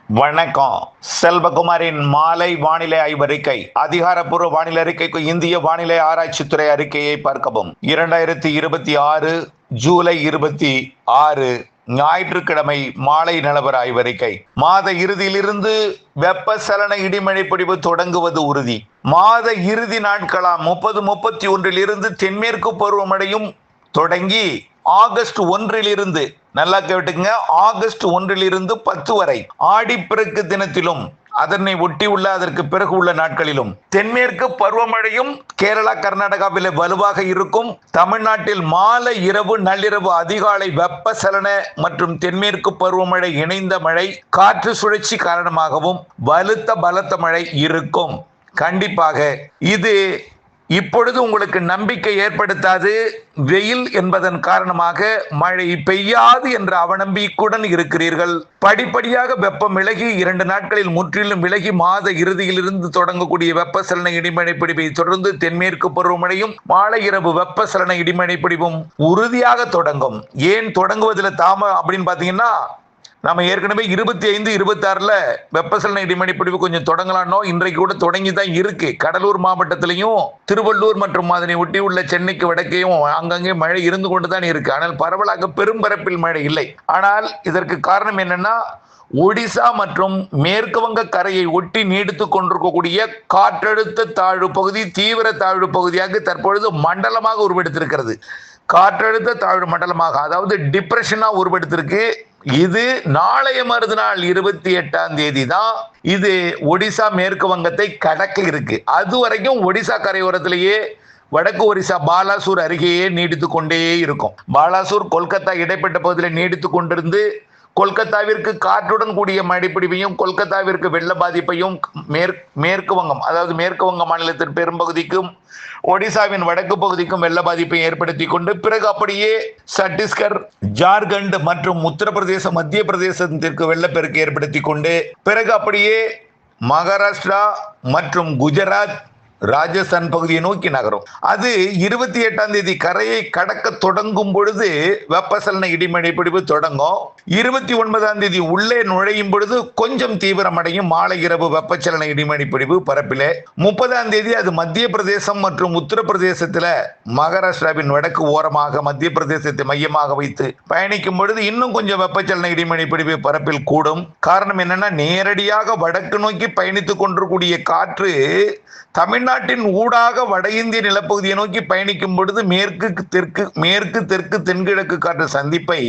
வணக்கம். செல்வகுமாரின் மாலை வானிலை ஆய்வறிக்கை. அதிகாரப்பூர்வ வானிலை அறிக்கைக்கு இந்திய வானிலை ஆராய்ச்சித்துறை அறிக்கையை பார்க்கவும். 2026 ஜூலை 26 ஞாயிற்றுக்கிழமை மாலை நிலவர ஆய்வறிக்கை. மாத இறுதியிலிருந்து வெப்பசலன இடிமழை பொழிவு தொடங்குவது உறுதி. மாத இறுதி நாட்களாம் 30, 31 இருந்து தென்மேற்கு பருவமழையும் தொடங்கி ஆகஸ்ட் 1 நல்லா கேட்டுங்க, ஆகஸ்ட் 1 10 வரை ஆடிப்பெருக்கு தினத்திலும் அதனை ஒட்டியுள்ள அதற்கு பிறகு உள்ள நாட்களிலும் தென்மேற்கு பருவமழையும் கேரளா கர்நாடகாவில் வலுவாக இருக்கும். தமிழ்நாட்டில் மாலை இரவு நள்ளிரவு அதிகாலை வெப்பசலன மற்றும் தென்மேற்கு பருவமழை இணைந்த மழை காற்று சுழற்சி காரணமாகவும் பலத்த மழை இருக்கும். கண்டிப்பாக இது இப்பொழுது உங்களுக்கு நம்பிக்கை ஏற்படுத்தாது. வெயில் என்பதன் காரணமாக மழை பெய்யாது என்ற அவநம்பிக்கையுடன் இருக்கிறீர்கள். படிப்படியாக வெப்பம் விலகி 2 நாட்களில் முற்றிலும் விலகி மாத இறுதியிலிருந்து தொடங்கக்கூடிய வெப்பசலன இடிமழை பிடிப்பை தொடர்ந்து தென்மேற்கு பருவமழையும் மாலை இரவு வெப்பசலன இடிமழை பிடிப்பும் உறுதியாக தொடங்கும். ஏன் தொடங்குவதில் தாமதம் அப்படின்னு பாத்தீங்கன்னா, நம்ம ஏற்கனவே 25, 26 வெப்பசலன இடிமழை பிடிப்பு கொஞ்சம் தொடங்கலானோ இன்றைக்கு கூட தொடங்கி தான் இருக்கு. கடலூர் மாவட்டத்திலையும் திருவள்ளூர் மற்றும் அதனை ஒட்டி உள்ள சென்னைக்கு வடக்கையும் அங்கங்கே மழை இருந்து கொண்டுதான் இருக்கு. ஆனால் பரவலாக பெரும்பரப்பில் மழை இல்லை. ஆனால் இதற்கு காரணம் என்னன்னா, ஒடிசா மற்றும் மேற்கு வங்க கரையை ஒட்டி நீடித்துக் கொண்டிருக்கக்கூடிய காற்றழுத்த தாழ்வு பகுதி தீவிர தாழ்வு பகுதியாக தற்பொழுது மண்டலமாக உருவெடுத்திருக்கிறது. காற்றழுத்த தாழ்வு மண்டலமாக, அதாவது டிப்ரெஷனா உருவெடுத்திருக்கு. இது நாளைய மறுநாள் 28 தான் இது ஒடிசா மேற்கு வங்கத்தை கடக்க இருக்கு. அது வரைக்கும் ஒடிசா கரையோரத்திலேயே வடக்கு ஒரிசா பாலாசூர் அருகேயே நீடித்து கொண்டே இருக்கும். பாலாசூர் கொல்கத்தா இடைப்பட்ட பகுதியில் நீடித்து கொண்டிருந்து கொல்கத்தாவிற்கு காற்றுடன் கூடிய மழைப்பிடிப்பையும் கொல்கத்தாவிற்கு வெள்ள பாதிப்பையும் மேற்கு வங்கம், அதாவது மேற்கு வங்க மாநிலத்தின் பெரும்பகுதிக்கும் ஒடிசாவின் வடக்கு பகுதிக்கும் வெள்ள பாதிப்பை ஏற்படுத்தி கொண்டு பிறகு அப்படியே சத்தீஸ்கர், ஜார்க்கண்ட் மற்றும் உத்தரப்பிரதேச மத்திய பிரதேசத்திற்கு வெள்ளப்பெருக்கு ஏற்படுத்தி கொண்டு பிறகு அப்படியே மகாராஷ்டிரா மற்றும் குஜராத், ராஜஸ்தான் பகுதியை நோக்கி நகரும். அது 28 கரையை கடக்க தொடங்கும் பொழுது வெப்பசலன இடிமழை பிடிப்பு தொடங்கும். 29 உள்ளே நுழையும் பொழுது கொஞ்சம் தீவிரமடையும் மாலை இரவு வெப்பச்சலன இடிமழை பிடிப்பு பரப்பிலே. 30 அது மத்திய பிரதேசம் மற்றும் உத்தரப்பிரதேசத்துல மகாராஷ்டிராவின் வடக்கு ஓரமாக மத்திய பிரதேசத்தை மையமாக வைத்து பயணிக்கும் பொழுது இன்னும் கொஞ்சம் வெப்பச்சலன இடிமழை பிடிப்பு பரப்பில் கூடும். காரணம் என்னன்னா, நேரடியாக வடக்கு நோக்கி பயணித்துக் கொண்டிருக்கூடிய காற்று தமிழ்நாட்டின் ஊடாக வட இந்திய நிலப்பகுதியை நோக்கி பயணிக்கும் பொழுது மேற்கு தெற்கு தென்கிழக்கு காற்று சந்திப்பை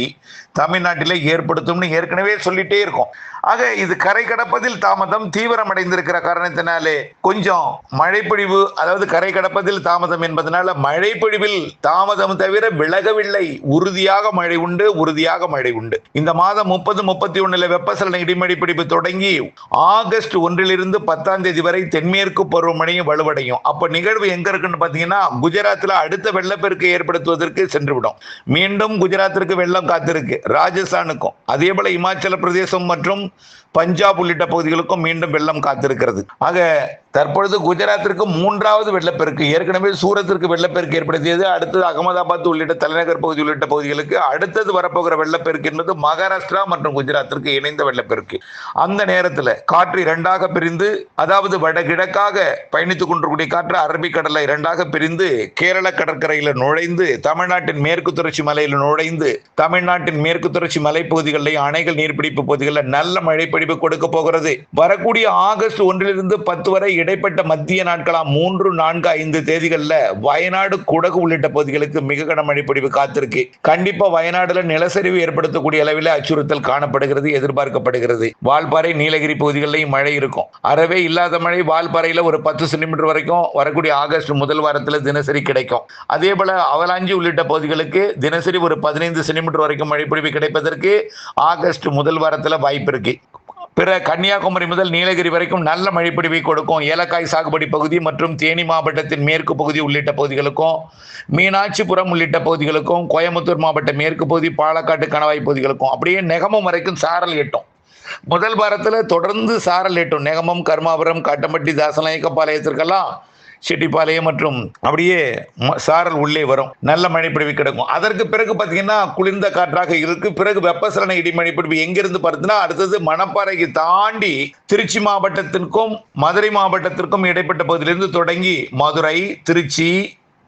தமிழ்நாட்டிலே ஏற்படுத்தும்னு ஏற்கனவே சொல்லிட்டே இருக்கும். ஆக இது கரை கடப்பதில் தாமதம் தீவிரம் அடைந்திருக்கிற காரணத்தினாலே கொஞ்சம் மழைப்பொழிவு, அதாவது கரை கடப்பதில் தாமதம் என்பதனால மழைப்பொழிவில் தாமதம் தவிர விலகவில்லை. உறுதியாக மழை உண்டு. இந்த மாதம் 30, 31 வெப்பசலன இடிமழை பிடிப்பு தொடங்கி ஆகஸ்ட் 1 10 வரை தென்மேற்கு பருவமழையும் வலுவடையும். அப்ப நிகழ்வு எங்க இருக்குன்னு பாத்தீங்கன்னா, குஜராத்ல அடுத்த வெள்ளப்பெருக்கை ஏற்படுத்துவதற்கு சென்றுவிடும். மீண்டும் குஜராத்திற்கு வெள்ளம் காத்திருக்கு, ராஜஸ்தானுக்கும் அதே போல இமாச்சல பிரதேசம் மற்றும் பஞ்சாப் உள்ளிட்ட பகுதிகளுக்கும் மீண்டும் வெள்ளம் காத்திருக்கிறது. ஆக தற்பொழுது குஜராத்திற்கு 3வது வெள்ளப்பெருக்கு, ஏற்கனவே சூரத்திற்கு வெள்ளப்பெருக்கு ஏற்படுத்தியது, அடுத்தது அகமதாபாத் உள்ளிட்ட தலைநகர் பகுதி உள்ளிட்ட பகுதிகளுக்கு அடுத்தது வரப்போகிற வெள்ளப்பெருக்கு என்பது மகாராஷ்டிரா மற்றும் குஜராத்திற்கு இணைந்த வெள்ளப்பெருக்கு. அந்த நேரத்தில் காற்று 2ஆக பிரிந்து, அதாவது வடகிழக்காக பயணித்துக் கொண்டிருக்கூடிய காற்று அரபிக்கடலை 2ஆக பிரிந்து கேரள கடற்கரையில் நுழைந்து தமிழ்நாட்டின் மேற்கு தொடர்ச்சி மலையில் நுழைந்து தமிழ்நாட்டின் மேற்கு தொடர்ச்சி மலைப்பகுதிகளில் அணைகள் நீர்பிடிப்பு பகுதிகளில் நல்ல மழை பொழிவு கொடுக்க போகிறது. வரக்கூடிய ஆகஸ்ட் 1 10 வரை இடைப்பட்ட மத்திய நாட்களாம் 3, 4, 5 தேதிகளில் வயநாடு, குடகு உள்ளிட்ட பகுதிகளுக்கு மிக கனமழை பொழிவு காத்திருக்கு. கண்டிப்பா வயநாடுல நிலச்சரிவு ஏற்படுத்தக்கூடிய அளவில் அச்சுறுத்தல் காணப்படுகிறது, எதிர்பார்க்கப்படுகிறது. வால்பாறை, நீலகிரி பகுதிகளிலும் மழை இருக்கும். அறவே இல்லாத மழை வால்பாறையில ஒரு 10 சென்டிமீட்டர் வரைக்கும் வரக்கூடிய ஆகஸ்ட் முதல் வாரத்தில் தினசரி கிடைக்கும். அதே போல அவலாஞ்சி உள்ளிட்ட பகுதிகளுக்கு தினசரி ஒரு 15 சென்டிமீட்டர் வரைக்கும் மழை பொழிவு கிடைப்பதற்கு ஆகஸ்ட் முதல் வாரத்தில் வாய்ப்பு இருக்கு. பிற கன்னியாகுமரி முதல் நீலகிரி வரைக்கும் நல்ல மழைப்பிடிவை கொடுக்கும். ஏலக்காய் சாகுபடி பகுதி மற்றும் தேனி மாவட்டத்தின் மேற்கு பகுதி உள்ளிட்ட பகுதிகளுக்கும், மீனாட்சிபுரம் உள்ளிட்ட பகுதிகளுக்கும், கோயம்புத்தூர் மாவட்ட மேற்கு பகுதி, பாலக்காட்டு கணவாய் பகுதிகளுக்கும் அப்படியே நெகமம் வரைக்கும் சாரல் எட்டும். முதல் வாரத்தில் தொடர்ந்து சாரல் எட்டும். நெகமம், கர்மாபுரம், காட்டம்பட்டி, தாசநாயக்கபாளையத்திற்கெல்லாம் செட்டிப்பாளையம் மற்றும் அப்படியே சாரல் உள்ளே வரும், நல்ல மழைப்பொழிவு கிடைக்கும். அதற்கு பிறகு பார்த்தீங்கன்னா குளிர்ந்த காற்றாக இருக்கு. பிறகு வெப்பசலன இடி மழைப்பொழிவு எங்கிருந்து பார்த்தீங்கன்னா அடுத்தது மணப்பாறைக்கு தாண்டி திருச்சி மாவட்டத்திற்கும் மதுரை மாவட்டத்திற்கும் இடைப்பட்ட பகுதியிலிருந்து தொடங்கி மதுரை, திருச்சி,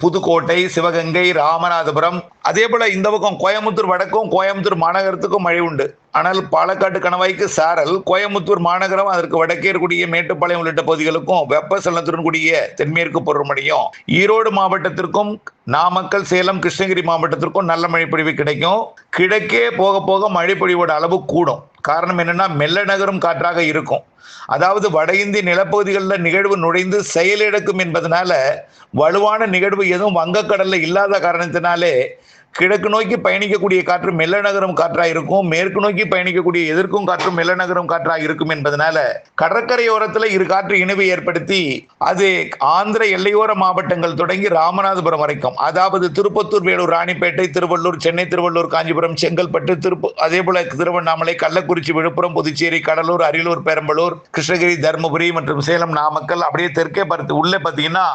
புதுக்கோட்டை, சிவகங்கை, ராமநாதபுரம், அதே போல இந்த பக்கம் கோயம்புத்தூர் வடக்கும் கோயம்புத்தூர் மாநகரத்துக்கும் மழை உண்டு. ஆனால் பாலக்காட்டு கணவாய்க்கு சாரல், கோயம்புத்தூர் மாநகரம் அதற்கு வடக்கே இருக்கக்கூடிய மேட்டுப்பாளையம் உள்ளிட்ட பகுதிகளுக்கும் வெப்பசலனத்துடன் கூடிய தென்மேற்கு பருவமழையும், ஈரோடு மாவட்டத்திற்கும் நாமக்கல், சேலம், கிருஷ்ணகிரி மாவட்டத்திற்கும் நல்ல மழைப்பொழிவு கிடைக்கும். கிழக்கே போக போக மழைப்பொழிவோட அளவு கூடும். காரணம் என்னன்னா மெல்ல நகரும் காற்றாக இருக்கும். அதாவது வட இந்திய நிலப்பகுதிகளில் நிகழ்வு நுழைந்து செயலிழக்கும் என்பதனால வலுவான நிகழ்வு எதுவும் வங்கக்கடல்ல இல்லாத காரணத்தினாலே கிழக்கு நோக்கி பயணிக்கக்கூடிய காற்று மெல்ல நகரும் காற்றாக இருக்கும். மேற்கு நோக்கி பயணிக்கக்கூடிய எதிர்க்கும் காற்று மெல்ல நகரும் காற்றாக இருக்கும் என்பதனால கடற்கரையோரத்தில் இரு காற்று இணைவை ஏற்படுத்தி அது ஆந்திர எல்லையோர மாவட்டங்கள் தொடங்கி ராமநாதபுரம் வரைக்கும், அதாவது திருப்பத்தூர், வேலூர், ராணிப்பேட்டை, திருவள்ளூர், சென்னை, திருவள்ளூர், காஞ்சிபுரம், செங்கல்பட்டு, அதே போல திருவண்ணாமலை, கள்ளக்குறிச்சி, விழுப்புரம், புதுச்சேரி, கடலூர், அரியலூர், பெரம்பலூர், கிருஷ்ணகிரி, தருமபுரி மற்றும் சேலம், நாமக்கல், அப்படியே தெற்கே பார்த்து உள்ளே பார்த்தீங்கன்னா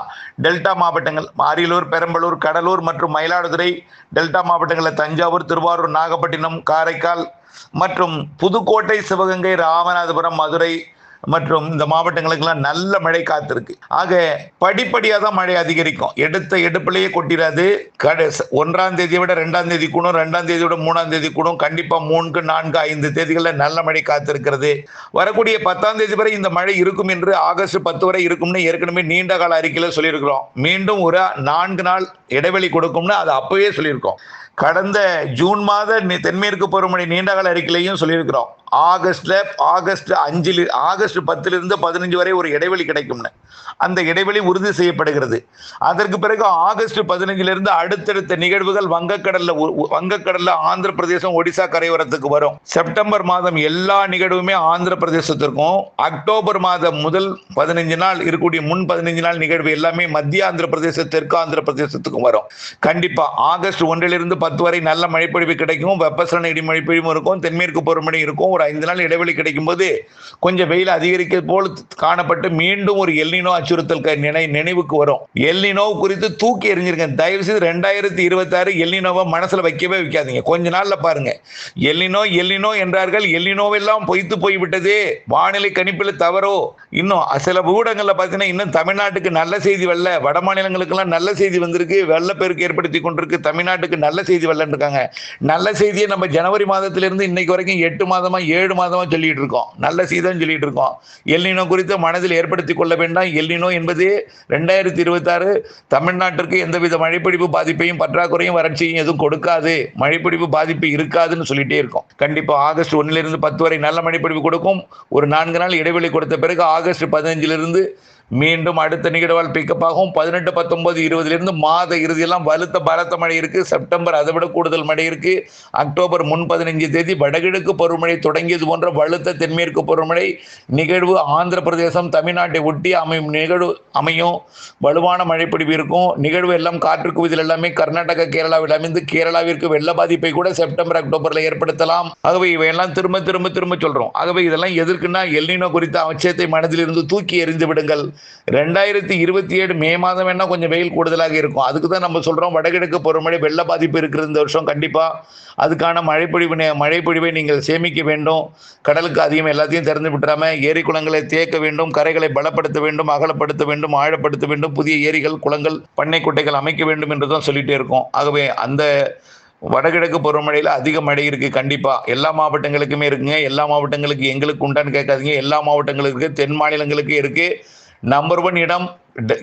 டெல்டா மாவட்டங்கள் அரியலூர், பெரம்பலூர், கடலூர் மற்றும் மயிலாடுதுறை, டெல்டா மாவட்டங்களில் தஞ்சாவூர், திருவாரூர், நாகப்பட்டினம், காரைக்கால் மற்றும் புதுக்கோட்டை, சிவகங்கை, ராமநாதபுரம், மதுரை மற்றும் இந்த மாவட்டங்களுக்கெல்லாம் நல்ல மழை காத்திருக்கு. ஆக படிப்படியாக தான் மழை அதிகரிக்கும். எடுத்த எடுப்பிலேயே கொட்டிடாது. 1ஆம் தேதியை விட 2ஆம் தேதி கூடும், 2ஆம் தேதியை விட 3ஆம் தேதி கூடும். கண்டிப்பா 3, 4, 5 தேதிகளில் நல்ல மழை காத்திருக்கிறது. வரக்கூடிய 10ஆம் தேதி வரை இந்த மழை இருக்கும் என்று, ஆகஸ்ட் 10 வரை இருக்கும்னு ஏற்கனவே நீண்ட கால அறிக்கையில சொல்லியிருக்கிறோம். மீண்டும் ஒரு 4 நாள் இடைவெளி கொடுக்கும்னு அது அப்பவே சொல்லியிருக்கோம். கடந்த ஜூன் மாத தென்மேற்கு பருவமழை நீண்டகால அறிக்கையிலையும் சொல்லியிருக்கிறோம். ஆகஸ்ட் 10 15 வரை ஒரு இடைவெளி கிடைக்கும்னு. அந்த இடைவெளி உறுதி செய்யப்படுகிறது. அதற்கு பிறகு ஆகஸ்ட் 15 அடுத்தடுத்த நிகழ்வுகள் வங்கக்கடல்ல ஆந்திர பிரதேசம், ஒடிசா கரையோரத்துக்கு வரும். செப்டம்பர் மாதம் எல்லா நிகழ்வுமே ஆந்திர பிரதேசத்திற்கும், அக்டோபர் மாதம் முதல் 15 நாள் இருக்கக்கூடிய முன் 15 நாள் நிகழ்வு எல்லாமே மத்திய ஆந்திர பிரதேச, தெற்கு ஆந்திர பிரதேசத்துக்கும் வரும். கண்டிப்பா ஆகஸ்ட் 1 10 வரை நல்ல மழைப்பொழிவு கிடைக்கும். வெப்பசலன இடி மழைப்பொழிவும் இருக்கும். தென்மேற்கு பருவமழை இருக்கும். ஒரு 5 நாள் இடைவெளி கிடைக்கும் போது கொஞ்சம் வெயில் அதிகரிக்க போல் காணப்பட்டு மீண்டும் ஒரு எல்னினோ அச்சுறுத்தல் நினைவுக்கு வரும். எல்னினோ குறித்து தூக்கி எறிஞ்சிருங்க. தயவு செய்து 2026 எல்னினோவை மனசுல வைக்கவே வைக்காதீங்க. கொஞ்ச நாள்ல பாருங்க, எல்னினோ என்றார்கள், எல்னினோவெல்லாம் பொய்த்து போய்விட்டது, வானிலை கணிப்பில் தவறோ. இன்னும் சில ஊடகங்கள்ல பாத்தீங்கன்னா இன்னும் தமிழ்நாட்டுக்கு நல்ல செய்தி வரல, வட மாநிலங்களுக்கு எல்லாம் நல்ல செய்தி வந்திருக்கு, வெள்ளப்பெருக்கு ஏற்படுத்தி கொண்டிருக்கு, தமிழ்நாட்டுக்கு நல்ல செய்தி வரலன்னு இருக்காங்க. நல்ல செய்தியை நம்ம ஜனவரி மாதத்திலிருந்து இன்னைக்கு வரைக்கும் 8 மாதமா 7 மாதமா சொல்லிட்டு இருக்கோம். நல்ல செய்தி தான் சொல்லிட்டு இருக்கோம். எல்னினோ குறித்து மனதில் ஏற்படுத்திக் கொள்ள வேண்டாம். எல்னினோ என்பது 2026 தமிழ்நாட்டிற்கு எந்தவித மழைப்பிடிப்பு பாதிப்பையும் பற்றாக்குறையும் வறட்சியும் எதுவும் கொடுக்காது, மழைப்பிடிப்பு பாதிப்பு இருக்காதுன்னு சொல்லிட்டே இருக்கோம். கண்டிப்பா ஆகஸ்ட் 1 10 வரை நல்ல மழைப்பிடிப்பு கொடுக்கும். ஒரு 4 நாள் இடைவெளி கொடுத்த பிறகு ஆகஸ்ட் 15 மீண்டும் அடுத்த நிகழ்வால் பிக்கப் ஆகும். 18, 19, 20 மாத இறுதியெல்லாம் பலத்த மழை இருக்கு. செப்டம்பர் அதை விட கூடுதல் மழை இருக்கு. அக்டோபர் முன் 15 தேதி வடகிழக்கு பருவமழை தொடங்கியது போன்ற வலுத்த தென்மேற்கு பருவமழை நிகழ்வு ஆந்திர பிரதேசம், தமிழ்நாட்டை ஒட்டி அமையும். வலுவான மழைப்பிடிப்பு இருக்கும். நிகழ்வு எல்லாம் காற்று குவிதல் எல்லாமே கர்நாடகா, கேரளாவில் அமைந்து கேரளாவிற்கு வெள்ள பாதிப்பை கூட செப்டம்பர், அக்டோபர்ல ஏற்படுத்தலாம். ஆகவே இவையெல்லாம் திரும்ப சொல்றோம். ஆகவே இதெல்லாம் எதற்குன்னா எல்னினோ குறித்த அச்சத்தை மனதில் இருந்து தூக்கி எறிந்து விடுங்கள். 2027 மே மாதம் என்ன கொஞ்சம் வெயில் கூடுதலாக இருக்கும். அதுக்கு தான் நம்ம சொல்றோம் வடகிழக்கு பருவமழை வெள்ள பாதிப்பு இருக்கிற இந்த வருஷம். கண்டிப்பா அதுக்கான மழைப்பொழிவை நீங்கள் சேமிக்க வேண்டும். கடலுக்கு அதிகம் எல்லாத்தையும் திறந்து விட்டுறாம ஏரி குளங்களை தேக்க வேண்டும், கரைகளை பலப்படுத்த வேண்டும், அகலப்படுத்த வேண்டும், ஆழப்படுத்த வேண்டும், புதிய ஏரிகள், குளங்கள், பண்ணை குட்டைகள் அமைக்க வேண்டும் என்றுதான் சொல்லிட்டே இருக்கோம். ஆகவே அந்த வடகிழக்கு பருவமழையில அதிக மழை இருக்கு. கண்டிப்பா எல்லா மாவட்டங்களுக்குமே இருக்குங்க. எல்லா மாவட்டங்களுக்கு எங்களுக்கு உண்டான்னு கேட்காதீங்க. எல்லா மாவட்டங்களுக்கு, தென் மாநிலங்களுக்கு இருக்கு. நம்பர் 1 இடம்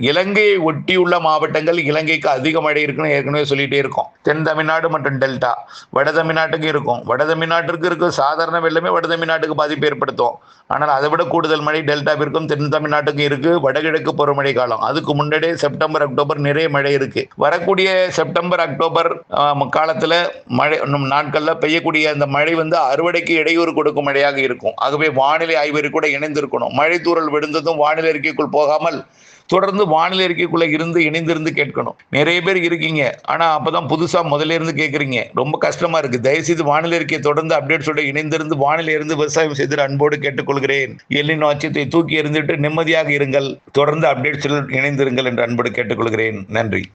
இலங்கையை ஒட்டியுள்ள மாவட்டங்கள். இலங்கைக்கு அதிக மழை இருக்குன்னு ஏற்கனவே சொல்லிட்டே இருக்கோம். தென் தமிழ்நாடு மற்றும் டெல்டா. வட தமிழ்நாட்டுக்கு இருக்கும். வட தமிழ்நாட்டுக்கு இருக்கும் சாதாரண வெள்ளமே வட தமிழ்நாட்டுக்கு பாதிப்பு ஏற்படுத்தும். ஆனால் அதை விட கூடுதல் மழை டெல்டாவிற்கும் தென் தமிழ்நாட்டுக்கும் இருக்கு. வடகிழக்கு பருவமழை காலம் அதுக்கு முன்னாடியே செப்டம்பர், அக்டோபர் நிறைய மழை இருக்கு. வரக்கூடிய செப்டம்பர், அக்டோபர் காலத்துல மழை நாட்கள்ல பெய்யக்கூடிய அந்த மழை அறுவடைக்கு இடையூறு கொடுக்கும் மழையாக இருக்கும். ஆகவே வானிலை ஆய்வறிக்கை கூட இணைந்திருக்கணும். மழை தூறல் விழுந்ததும் வானிலை அறிக்கைக்குள் போகாமல் தொடர்ந்து வானிலை அறிக்கைக்குள்ள இருந்து இணைந்திருந்து கேட்கணும். நிறைய பேர் இருக்கீங்க, ஆனா அப்பதான் புதுசா முதல்ல இருந்து கேட்கறீங்க. ரொம்ப கஷ்டமா இருக்கு. தயவுசெய்து வானிலை அறிக்கையை தொடர்ந்து அப்டேட்ஸோட இணைந்திருந்து வானிலை இருந்து விவசாயம் செய்து அன்போடு கேட்டுக்கொள்கிறேன். எல்லினோ அச்சத்தை தூக்கி எறிந்துவிட்டு நிம்மதியாக இருங்கள். தொடர்ந்து அப்டேட்ஸுடன் இணைந்திருங்கள் என்று அன்போடு கேட்டுக்கொள்கிறேன். நன்றி.